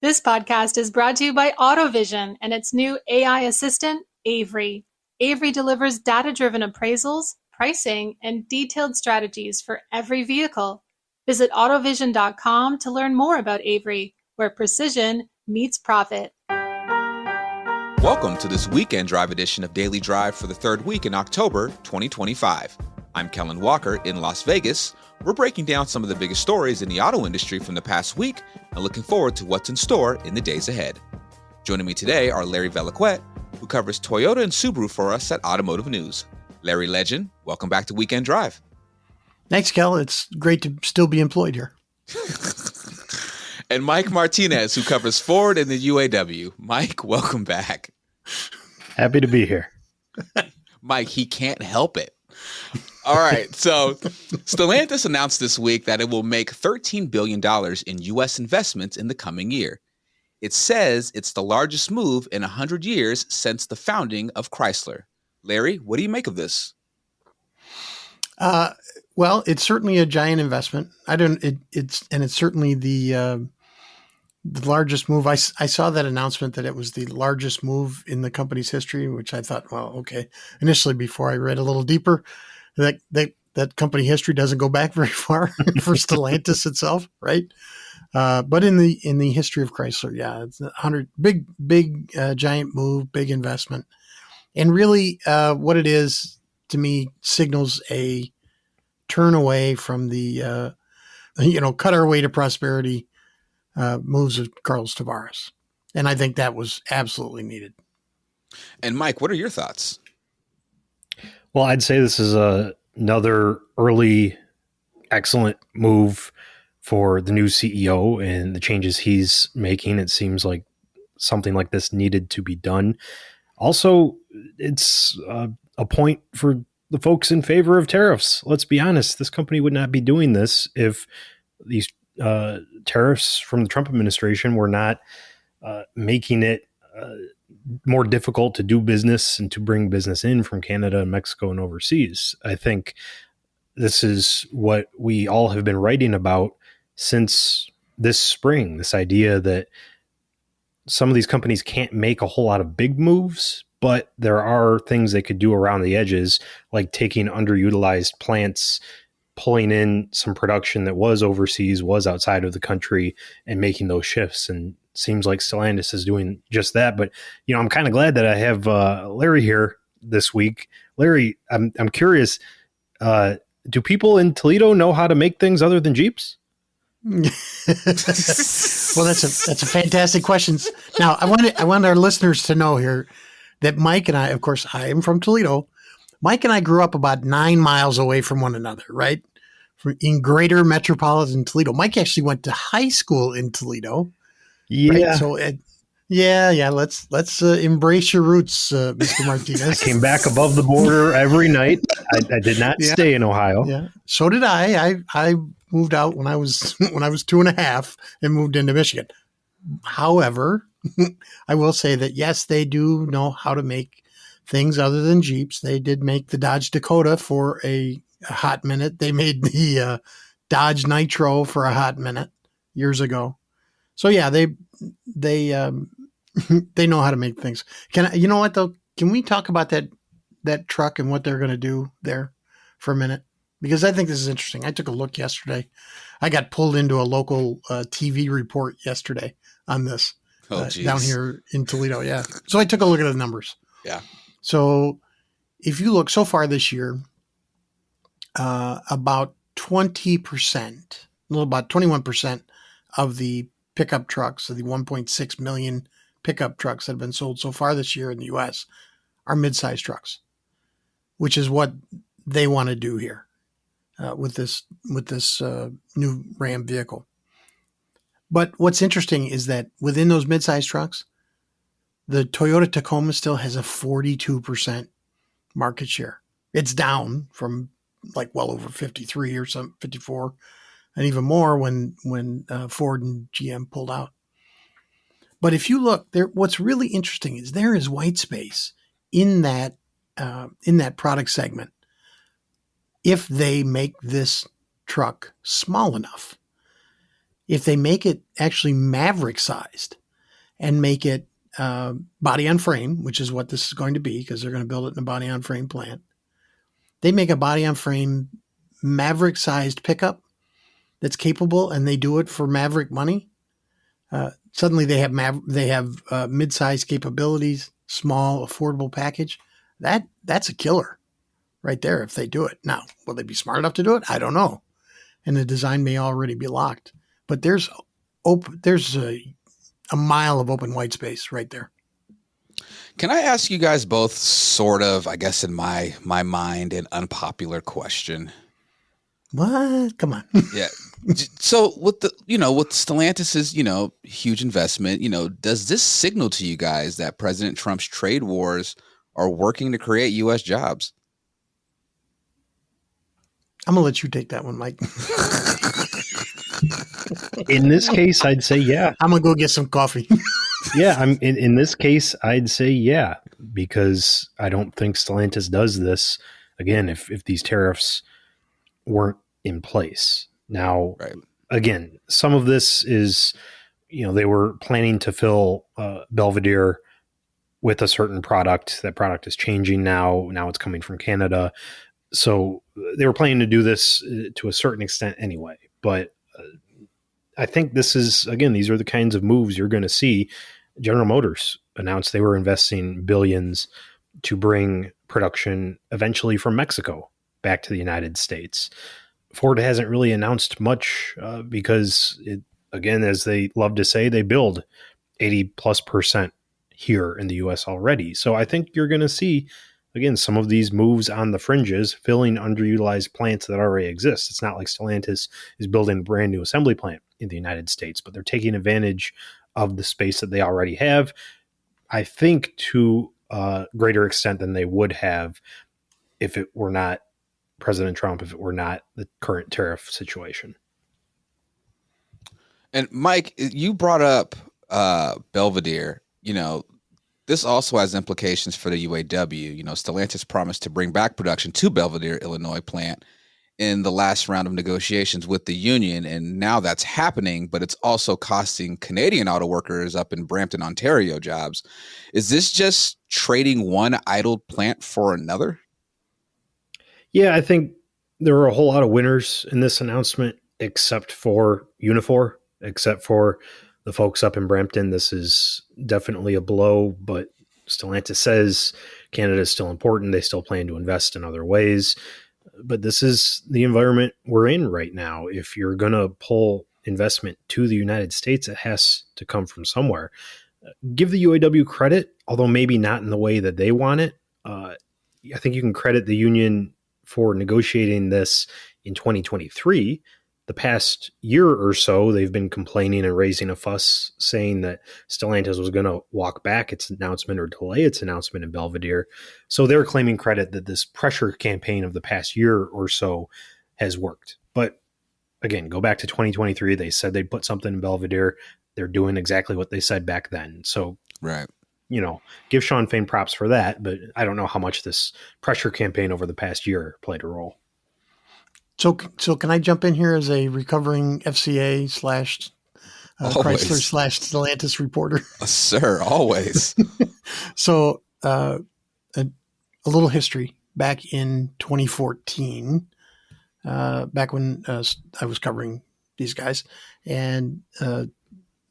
This podcast is brought to you by AutoVision and its new AI assistant, Avery. Avery delivers data-driven appraisals, pricing, and detailed strategies for every vehicle. Visit autovision.com to learn more about Avery, where precision meets profit. Welcome to this weekend drive edition of Daily Drive for the third week in October 2025. I'm Kellen Walker in Las Vegas. We're breaking down some of the biggest stories in the auto industry from the past week and looking forward to what's in store in the days ahead. Joining me today are Larry Velaquette, who covers Toyota and Subaru for us at Automotive News. Larry Legend, welcome back to Weekend Drive. Thanks, Kel. It's great to still be employed here. And Mike Martinez, who covers Ford and the UAW. Mike, welcome back. Happy to be here. Mike, he can't help it. All right, so Stellantis announced this week that it will make $13 billion in U.S. investments in the coming year. It says it's the largest move in 100 years since the founding of Chrysler. Larry, what do you make of this? Well, it's certainly a giant investment. It's certainly the largest move. I saw that announcement that it was the largest move in the company's history, which I thought, well, okay. Initially, before I read a little deeper, that company history doesn't go back very far for Stellantis itself, right? But in the history of Chrysler, yeah, it's 100 big giant move, big investment, and really what it is to me signals a turn away from the cut our way to prosperity moves of Carlos Tavares, and I think that was absolutely needed. And Mike, what are your thoughts? Well, I'd say this is another early excellent move for the new CEO and the changes he's making. It seems like something like this needed to be done. Also, it's a point for the folks in favor of tariffs. Let's be honest, this company would not be doing this if these tariffs from the Trump administration were not making it more difficult to do business and to bring business in from Canada and Mexico and overseas. I think this is what we all have been writing about since this spring, this idea that some of these companies can't make a whole lot of big moves, but there are things they could do around the edges, like taking underutilized plants, pulling in some production that was overseas, was outside of the country, and making those shifts. And seems like Stellantis is doing just that. But, I'm kind of glad that I have Larry here this week. Larry, I'm curious, do people in Toledo know how to make things other than Jeeps? Well, that's a fantastic question. Now, I want our listeners to know here that Mike and I, of course, I am from Toledo. Mike and I grew up about 9 miles away from one another, right? In greater metropolitan Toledo. Mike actually went to high school in Toledo. Yeah. Right? So, let's embrace your roots, Mr. Martinez. I came back above the border every night. I did not stay in Ohio. Yeah. So did I. I moved out when I was 2.5 and moved into Michigan. However, I will say that yes, they do know how to make things other than Jeeps. They did make the Dodge Dakota for a hot minute. They made the Dodge Nitro for a hot minute years ago. So yeah, they know how to make things. You know what though? Can we talk about that truck and what they're going to do there for a minute? Because I think this is interesting. I took a look yesterday. I got pulled into a local TV report yesterday on this down here in Toledo. Yeah. So I took a look at the numbers. Yeah. So if you look so far this year, about 20%, about 21% of the pickup trucks, so the 1.6 million pickup trucks that have been sold so far this year in the U.S. are mid-size trucks, which is what they want to do here with this new Ram vehicle. But what's interesting is that within those mid-size trucks, the Toyota Tacoma still has a 42% market share. It's down from like well over 53 or some 54, and even more when Ford and GM pulled out. But if you look there, what's really interesting is there is white space in that product segment if they make this truck small enough. If they make it actually Maverick sized and make it body on frame, which is what this is going to be because they're going to build it in a body on frame plant. They make a body on frame Maverick sized pickup that's capable, and they do it for Maverick money. Suddenly they have mid-sized capabilities, small, affordable package. That's a killer right there if they do it. Now, will they be smart enough to do it? I don't know. And the design may already be locked. But there's a mile of open white space right there. Can I ask you guys both sort of, I guess in my mind, an unpopular question? What? Come on. Yeah. So with with Stellantis's, huge investment, does this signal to you guys that President Trump's trade wars are working to create U.S. jobs? I'm going to let you take that one, Mike. In this case, I'd say yeah. I'm going to go get some coffee. Yeah, in this case, I'd say yeah, because I don't think Stellantis does this again if these tariffs weren't in place. Now, right. Again, some of this is, they were planning to fill Belvedere with a certain product. That product is changing now. Now it's coming from Canada. So they were planning to do this to a certain extent anyway. But I think this is, again, these are the kinds of moves you're going to see. General Motors announced they were investing billions to bring production eventually from Mexico back to the United States. Ford hasn't really announced much because, again, as they love to say, they build 80+% here in the U.S. already. So I think you're going to see, again, some of these moves on the fringes, filling underutilized plants that already exist. It's not like Stellantis is building a brand new assembly plant in the United States, but they're taking advantage of the space that they already have, I think, to a greater extent than they would have if it were not President Trump, if it were not the current tariff situation. And Mike, you brought up Belvedere. This also has implications for the UAW. Stellantis promised to bring back production to Belvedere, Illinois plant in the last round of negotiations with the union. And now that's happening, but it's also costing Canadian auto workers up in Brampton, Ontario jobs. Is this just trading one idled plant for another? Yeah, I think there were a whole lot of winners in this announcement, except for Unifor, except for the folks up in Brampton. This is definitely a blow, but Stellantis says Canada is still important. They still plan to invest in other ways. But this is the environment we're in right now. If you're going to pull investment to the United States, it has to come from somewhere. Give the UAW credit, although maybe not in the way that they want it. I think you can credit the union for negotiating this in 2023. The past year or so, they've been complaining and raising a fuss, saying that Stellantis was going to walk back its announcement or delay its announcement in Belvedere. So they're claiming credit that this pressure campaign of the past year or so has worked. But again, go back to 2023. They said they'd put something in Belvedere. They're doing exactly what they said back then. So, right. Give Sean Fain props for that. But I don't know how much this pressure campaign over the past year played a role. So can I jump in here as a recovering FCA / Chrysler / Stellantis reporter? Sir, always. So a little history. Back in 2014, back when I was covering these guys, and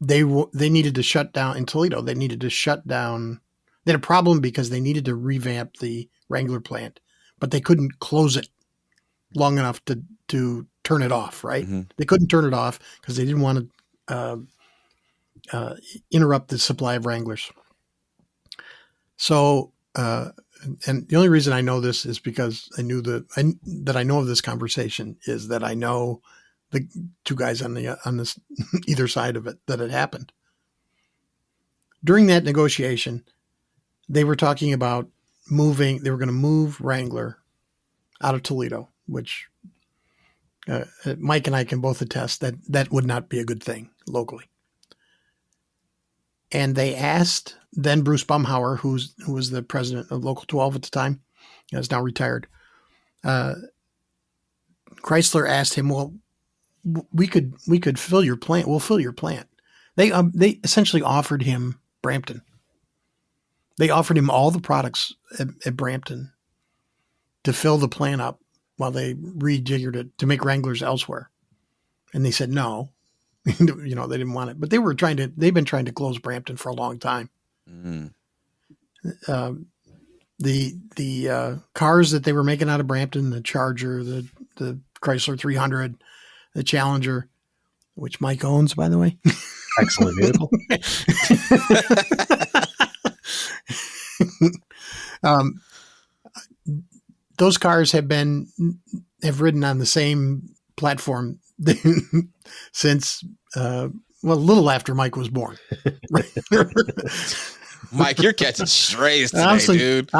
they needed to shut down in Toledo. They needed to shut down. They had a problem because they needed to revamp the Wrangler plant, but they couldn't close it long enough to turn it off, right? Mm-hmm. They couldn't turn it off because they didn't want to interrupt the supply of Wranglers. So, and the only reason I know this is because I know of this conversation is that I know the two guys on this either side of it that had happened. During that negotiation, they were talking about they were going to move Wrangler out of Toledo, which Mike and I can both attest that would not be a good thing locally. And they asked then Bruce Bumhauer, who was the president of Local 12 at the time, is now retired. Chrysler asked him, well, we could fill your plant. We'll fill your plant. They essentially offered him Brampton. They offered him all the products at Brampton to fill the plant up while they rejiggered it to make Wranglers elsewhere. And they said no. They didn't want it. But they've been trying to close Brampton for a long time. Mm. The cars that they were making out of Brampton, the Charger, the Chrysler 300, the Challenger, which Mike owns, by the way. Excellent vehicle. Those cars have ridden on the same platform since a little after Mike was born. Mike, you're catching strays today, dude.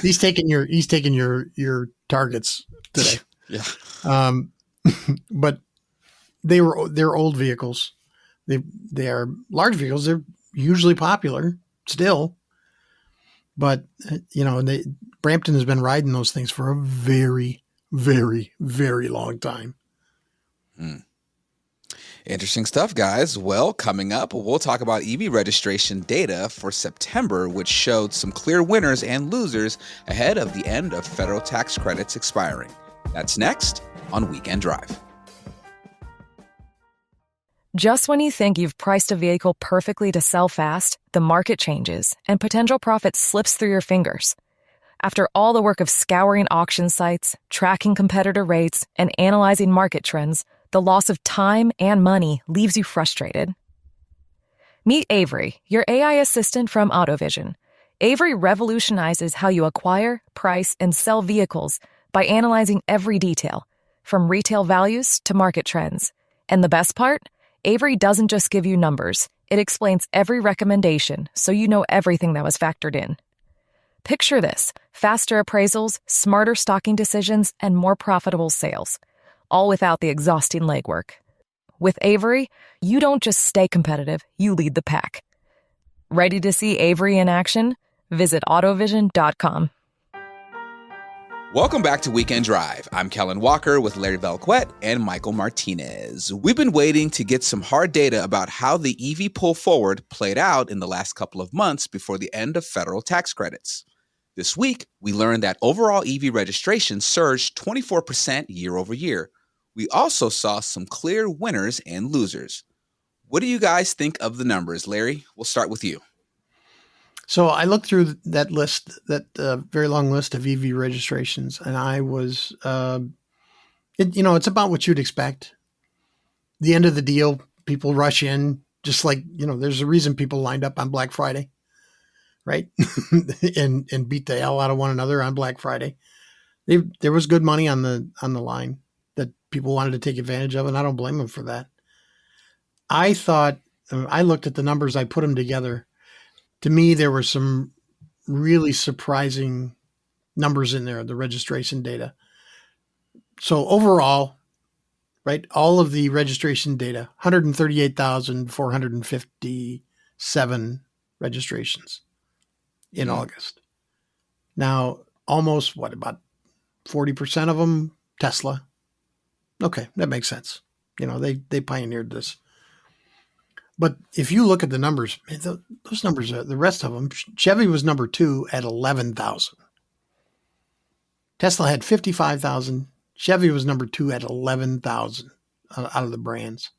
He's taking your targets today. Yeah. But they're old vehicles. They are large vehicles. They're hugely popular still. But Brampton has been riding those things for a very, very, very long time. Interesting stuff, guys. Well, coming up, we'll talk about EV registration data for September, which showed some clear winners and losers ahead of the end of federal tax credits expiring. That's next on Weekend Drive. Just when you think you've priced a vehicle perfectly to sell fast, the market changes and potential profit slips through your fingers. After all the work of scouring auction sites, tracking competitor rates, and analyzing market trends, the loss of time and money leaves you frustrated. Meet Avery, your AI assistant from AutoVision. Avery revolutionizes how you acquire, price, and sell vehicles by analyzing every detail, from retail values to market trends. And the best part? Avery doesn't just give you numbers. It explains every recommendation so you know everything that was factored in. Picture this: faster appraisals, smarter stocking decisions, and more profitable sales, all without the exhausting legwork. With Avery, you don't just stay competitive, you lead the pack. Ready to see Avery in action? Visit autovision.com. Welcome back to Weekend Drive. I'm Kellen Walker with Larry Velquette and Michael Martinez. We've been waiting to get some hard data about how the EV pull forward played out in the last couple of months before the end of federal tax credits. This week, we learned that overall EV registration surged 24% year over year. We also saw some clear winners and losers. What do you guys think of the numbers? Larry, we'll start with you. So I looked through that list, that very long list of EV registrations, and I was, it's about what you'd expect. The end of the deal, people rush in, just like, there's a reason people lined up on Black Friday, right? and beat the hell out of one another on Black Friday. There was good money on the line that people wanted to take advantage of, and I don't blame them for that. I looked at the numbers, I put them together. To me, there were some really surprising numbers in there, the registration data. So overall, right, all of the registration data, 138,457 registrations in August. Now, almost, about 40% of them, Tesla. Okay, that makes sense. They pioneered this. But if you look at the numbers, those numbers, the rest of them, Chevy was number 2 at 11,000. Tesla had 55,000. Chevy was number 2 at 11,000 out of the brands.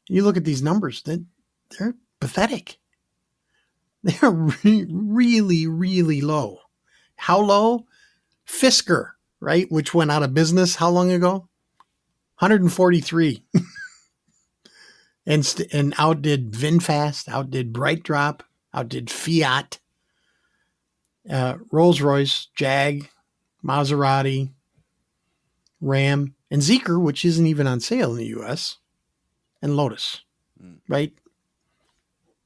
You look at these numbers, they're pathetic. They're really, really low. How low? Fisker, right, which went out of business how long ago? 143. And outdid VinFast, outdid BrightDrop, outdid Fiat, Rolls-Royce, Jag, Maserati, Ram, and Zeekr, which isn't even on sale in the U.S., and Lotus, right?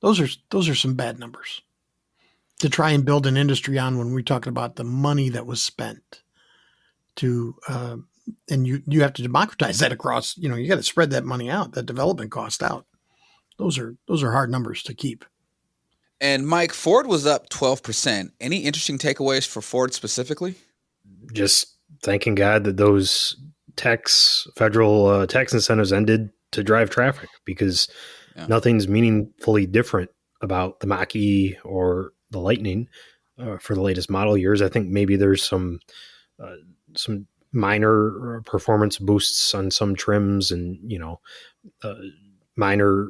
Those are some bad numbers to try and build an industry on when we're talking about the money that was spent to and you have to democratize that across, you got to spread that money out, that development cost out. Those are hard numbers to keep. And Mike, Ford was up 12%. Any interesting takeaways for Ford specifically? Just thanking God that those federal tax incentives ended to drive traffic because nothing's meaningfully different about the Mach-E or the Lightning for the latest model years. I think maybe there's some minor performance boosts on some trims and, minor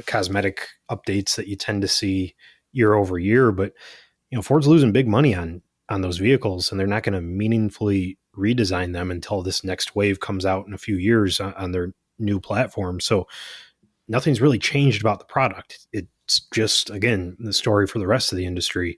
cosmetic updates that you tend to see year over year. But, Ford's losing big money on those vehicles, and they're not going to meaningfully redesign them until this next wave comes out in a few years on their new platform. So nothing's really changed about the product. It's just, again, the story for the rest of the industry.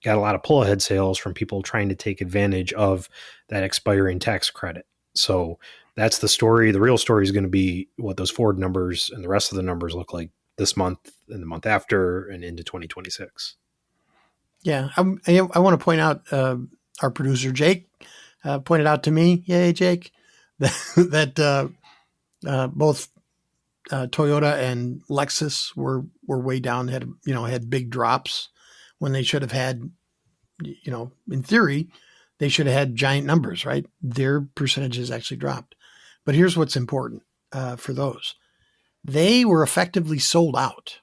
Got a lot of pull ahead sales from people trying to take advantage of that expiring tax credit. So that's the story. The real story is going to be what those Ford numbers and the rest of the numbers look like this month and the month after and into 2026. Yeah. I want to point out, our producer, Jake, pointed out to me, yay, Jake, that both Toyota and Lexus were way down, had big drops when they should have had, in theory, they should have had giant numbers, right? Their percentages actually dropped. But here's what's important for those. They were effectively sold out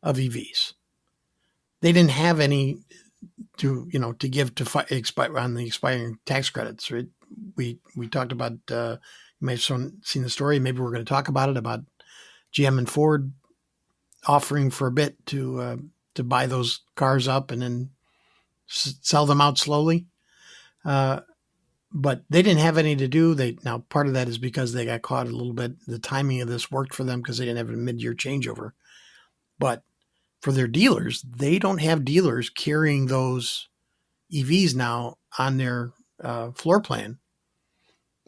of EVs. They didn't have any to give to expire on the expiring tax credits, right? We talked about, you may have seen the story. Maybe we're going to talk about it, about GM and Ford offering for a bit to buy those cars up and then sell them out slowly. But they didn't have any to do. Now part of that is because they got caught a little bit. The timing of this worked for them because they didn't have a mid-year changeover. But for their dealers, they don't have dealers carrying those EVs now on their floor plan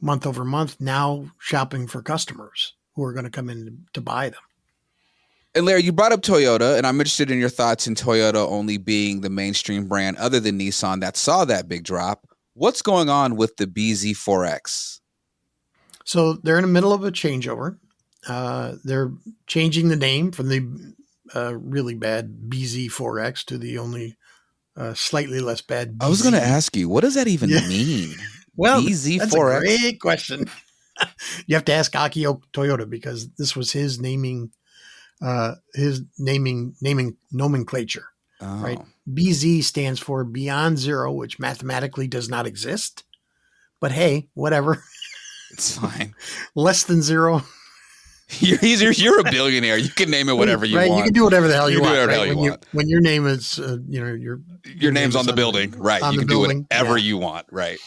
month over month, now shopping for customers who are going to come in to buy them. And Larry, you brought up Toyota, and I'm interested in your thoughts in Toyota only being the mainstream brand other than Nissan that saw that big drop. What's going on with the BZ4X? So they're in the middle of a changeover. They're changing the name from the really bad BZ4X to the only slightly less bad BZ. I was going to ask you, what does that even mean? Well, BZ4X? That's a great question. You have to ask Akio Toyota because this was his naming nomenclature, right? BZ stands for Beyond Zero, which mathematically does not exist. But hey, whatever. It's fine. Less than zero. You're a billionaire. You can name it whatever you want. You can do whatever the hell you want. Do whatever the hell you want. When your name is, your name's on the building, right? You can do whatever you want, right?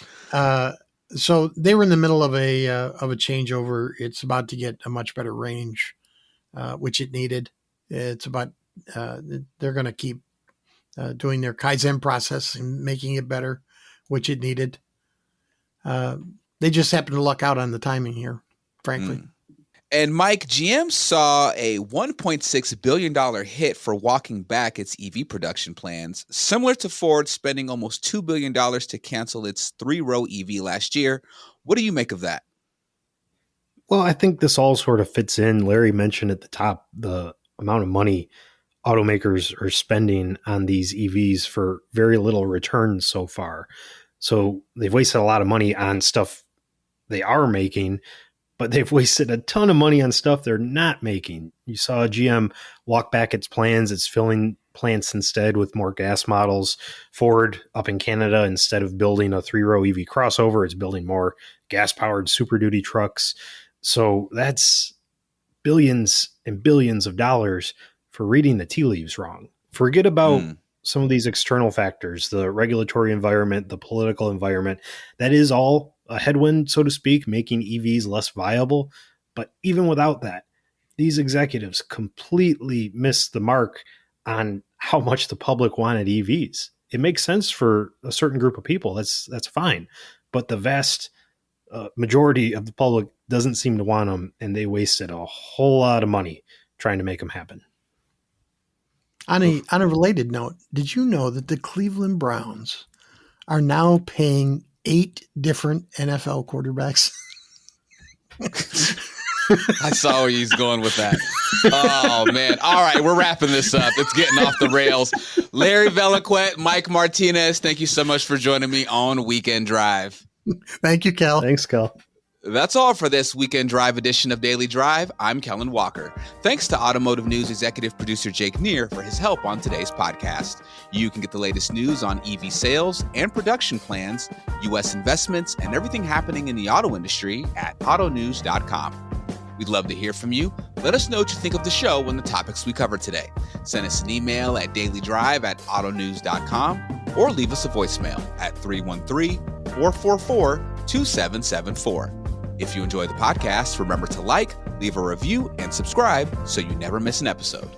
So they were in the middle of a changeover. It's about to get a much better range, which it needed. It's about they're going to keep doing their Kaizen process and making it better, which it needed. They just happened to luck out on the timing here, frankly. And Mike, GM saw a $1.6 billion hit for walking back its EV production plans, similar to Ford spending almost $2 billion to cancel its 3-row EV last year. What do you make of that? Well, I think this all sort of fits in. Larry mentioned at the top the amount of money automakers are spending on these EVs for very little return so far. So they've wasted a lot of money on stuff they are making, but they've wasted a ton of money on stuff they're not making. You saw GM walk back its plans. It's filling plants instead with more gas models. Ford up in Canada, instead of building a 3-row EV crossover, it's building more gas-powered Super Duty trucks. So that's billions and billions of dollars for reading the tea leaves wrong. Forget about some of these external factors, the regulatory environment, the political environment. That is all a headwind, so to speak, making EVs less viable. But even without that, these executives completely missed the mark on how much the public wanted EVs. It makes sense for a certain group of people. That's fine. But the vast majority of the public doesn't seem to want them, and they wasted a whole lot of money trying to make them happen. On a related note, did you know that the Cleveland Browns are now paying 8 different NFL quarterbacks? I saw where he's going with that. Oh, man. All right, we're wrapping this up. It's getting off the rails. Larry Veliquette, Mike Martinez, thank you so much for joining me on Weekend Drive. Thank you, Kel. Thanks, Kel. That's all for this Weekend Drive edition of Daily Drive. I'm Kellen Walker. Thanks to Automotive News executive producer Jake Neer for his help on today's podcast. You can get the latest news on EV sales and production plans, U.S. investments, and everything happening in the auto industry at autonews.com. We'd love to hear from you. Let us know what you think of the show and the topics we covered today. Send us an email at dailydrive@autonews.com or leave us a voicemail at 313-444-2774. If you enjoy the podcast, remember to like, leave a review, and subscribe so you never miss an episode.